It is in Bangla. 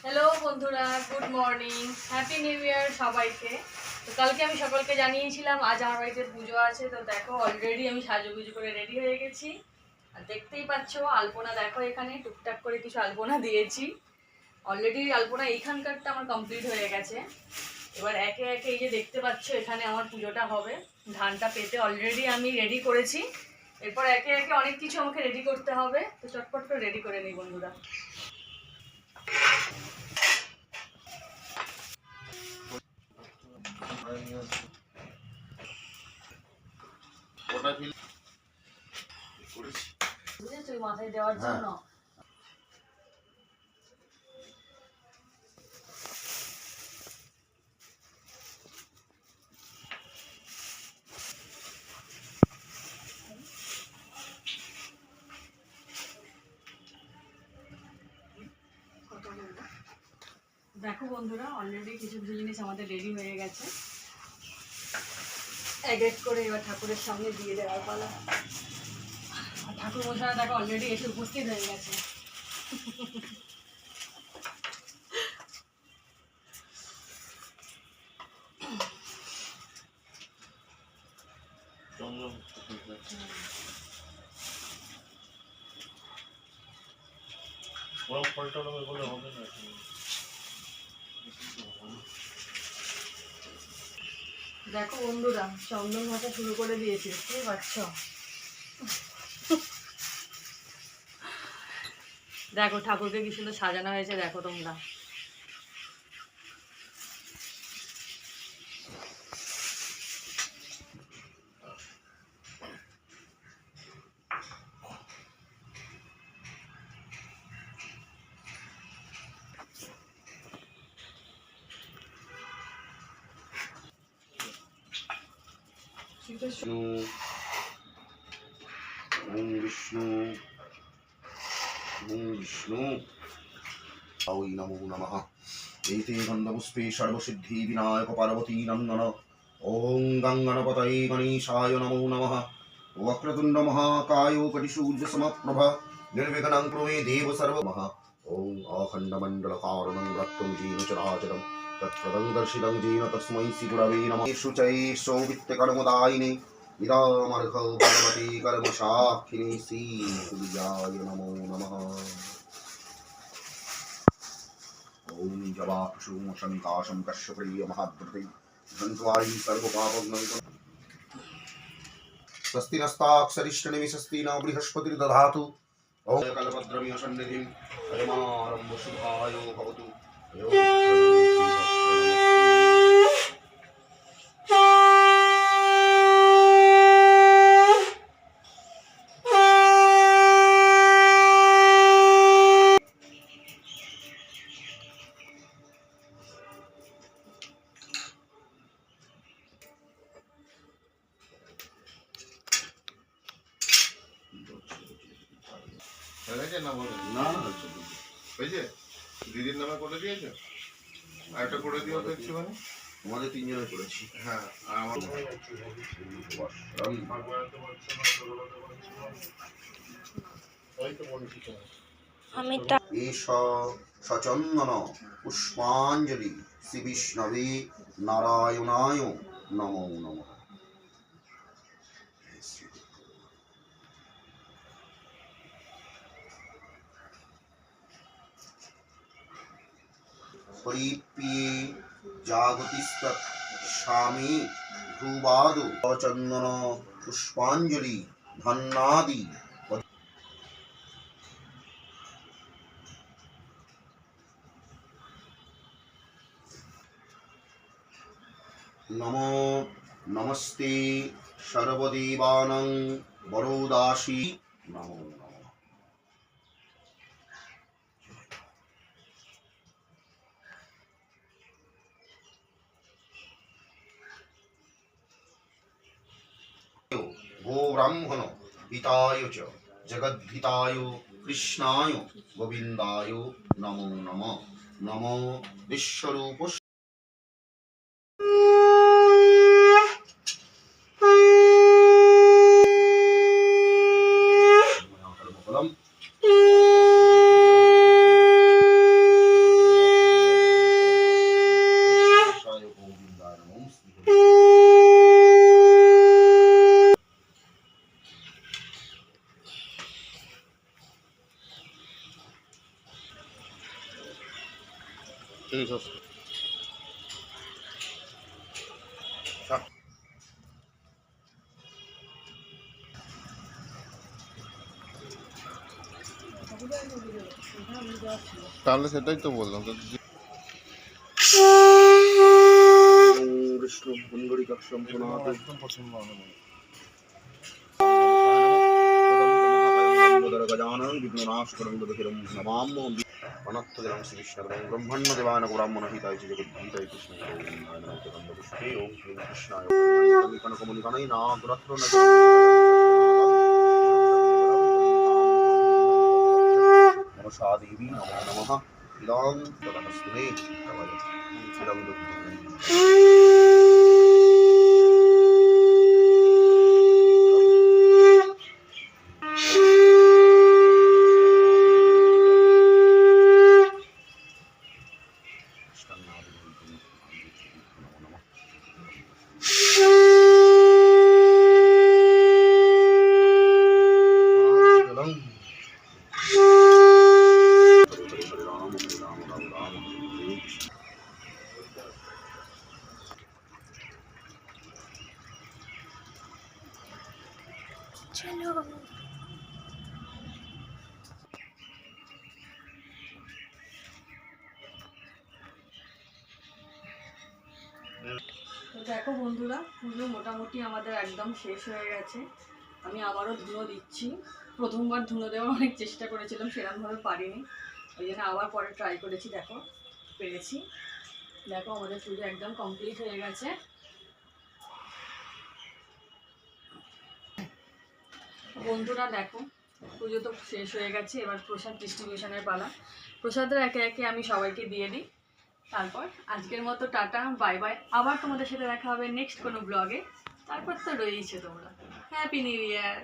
হ্যালো বন্ধুরা, good morning, happy new year সবাইকে। তো কালকে আমি সকলকে জানিয়েছিলাম আজ আমার বাড়িতে পুজো আছে। তো দেখো অলরেডি আমি সাজুগুজু করে রেডি হয়ে গেছি। আর দেখতেই পাচ্ছ আলপনা, দেখো এখানে টুকটাক করে কিছু আলপনা দিয়েছি। অলরেডি আলপনা এইখানকারটা আমার কমপ্লিট হয়ে গেছে। এবার একে একে এই যে দেখতে পাচ্ছ এখানে আমার পুজোটা হবে। ধানটা পেতে অলরেডি আমি রেডি করেছি। এরপর একে একে অনেক কিছু আমাকে রেডি করতে হবে। তো চটপট করে রেডি করে নিই বন্ধুরা। বুঝেছো মাথায় দেওয়ার জন্য। দেখো বন্ধুরা অলরেডি কিছু কিছু জিনিস আমাদের রেডি হয়ে গেছে। এক এক করে এবার ঠাকুরের সামনে দিয়ে দেওয়ার পালা। ঠাকুর মশাই দেখো অলরেডি এসে উপস্থিত হয়ে গেছে। দেখো বন্ধুরা চন্দন ঘষা শুরু করে দিয়েছে, বুঝতে পারছো? দেখো ঠাকুরকে কি সুন্দর সাজানো হয়েছে, দেখো তোমরা। विष्णु वै नमो नमः। एते गन्धपुष्पे सर्वसिद्धि विनायक पार्वती नन्दन। ओं गङ्गणपतये गणेशाय नमो नमः। वक्रतुण्ड महाकाय कोटिसूर्यसमप्रभ निर्विघ्नं कुरु मे देव सर्वमः। ओं अखण्डमण्डलकारणं रक्तं येन चराचरं तत्पदं दर्शितं येन तस्मै श्रीगुरवे नमः। शुचये सौवित्तकर्मदायिने इदामर्घ भगवती कर्मसाक्षिणे श्रीसूर्याय नमो नमः। ओं जवाकुसुम शमिकाशं कश्यप्रिय महाद्रते धन्त्वारि सर्वपापघ्नं। स्वस्ति नस्ताक्षरिष्टनिमिषस्ति न बृहस्पतिर्दधातु। ओं कल्पद्रव्य सन्निधिं अयमारम्भ शुभायो भवतु। দিদির নামে করে দিয়েছো? আর একটা করে দিও তো একটুখানি। আমাদের তিনজনে করেছি। হ্যাঁ আর আমার এষ সচন্দন পুষ্পাঞ্জলি শ্রী বিষ্ণবে নারায়ণায় নমো নমঃ। হরিপ্রিয়ে জাগতিস্তৎ স্বামী ধ্রুবাদো চন্দন পুষ্পাঞ্জলি ধন্যাদি। নমো নমস্তে সর্বদেবানাং বরদাসী নমো নমঃ। गो ब्राह्मण हिताय च जगद्धिताय कृष्णाय गोविन्दाय नमो नमः। नमो विश्वरूप তাহলে সেটাই তো বললাম তো। বিষ্ণু পুণ্ডরীকাক্ষম পুনাতে একদম পছন্দ হয় না। গজানন বিঘ্ননাশকরং দধিরং নমাম্য অনন্তজলং শ্রীকৃষ্ণকরং ব্রহ্মণ্যদেবান ব্রাহ্মণহিতায় চ জগদ্গীতায় কৃষ্ণায় গোবিন্দায় নমঃ গন্ধপুষ্পে ওম শ্রীং কৃষ্ণায় কনকমণিগণৈ নাগরত্ন মনসা দেবী নমো নমঃ ইদং তদনস্তুতে তবয় চিরং তো দেখো বন্ধুরা, পুজো মোটামুটি আমাদের একদম শেষ হয়ে গেছে। আমি আবারও ধুনো দিচ্ছি। প্রথমবার ধুনো দেওয়ার অনেক চেষ্টা করেছিলাম, সেরকমভাবে পারিনি, ওই জন্য আবার পরে ট্রাই করেছি। দেখো পেরেছি। দেখো আমাদের পুজো একদম কমপ্লিট হয়ে গেছে। বন্ধুরা দেখো, পুজো তো শেষ হয়ে গেছে, এবার প্রসাদ ডিস্ট্রিবিউশনের পালা। প্রসাদটা একে একে আমি সবাইকে দিয়ে দিই। তারপর আজকের মতো টাটা, বাই বাই। আবার তোমাদের সাথে দেখা হবে নেক্সট কোনো ব্লগে। তারপর তো রয়েইছে তোমরা। Happy new year.